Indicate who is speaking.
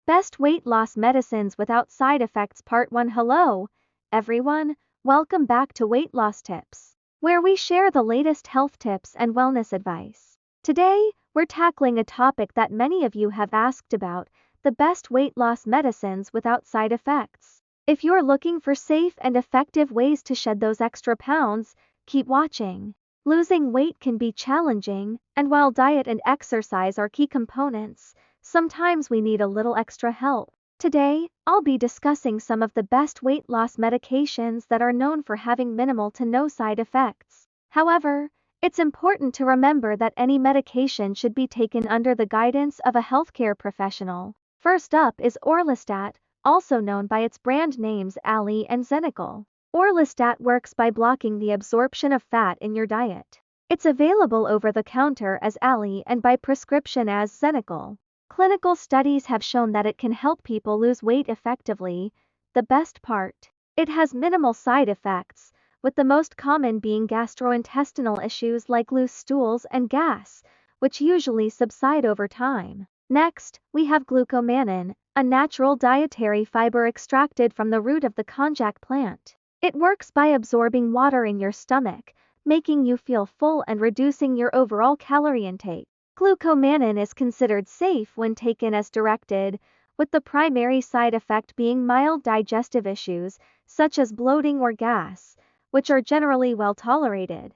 Speaker 1: Best Weight Loss Medicines Without Side Effects Part 1. Hello, everyone. Welcome back to Weight Loss Tips, where we share the latest health tips and wellness advice. Today, we're tackling a topic that many of you have asked about: the best weight loss medicines without side effects. If you're looking for safe and effective ways to shed those extra pounds, keep watching. Losing weight can be challenging, and while diet and exercise are key components, sometimes we need a little extra help. Today, I'll be discussing some of the best weight loss medications that are known for having minimal to no side effects. However, it's important to remember that any medication should be taken under the guidance of a healthcare professional. First up is Orlistat, also known by its brand names Ali and Xenical. Orlistat works by blocking the absorption of fat in your diet. It's available over the counter as Ali and by prescription as Xenical. Clinical studies have shown that it can help people lose weight effectively. The best part: it has minimal side effects, with the most common being gastrointestinal issues like loose stools and gas, which usually subside over time. Next, we have glucomannan, a natural dietary fiber extracted from the root of the konjac plant. It works by absorbing water in your stomach, making you feel full and reducing your overall calorie intake. Glucomannan is considered safe when taken as directed, with the primary side effect being mild digestive issues, such as bloating or gas, which are generally well tolerated.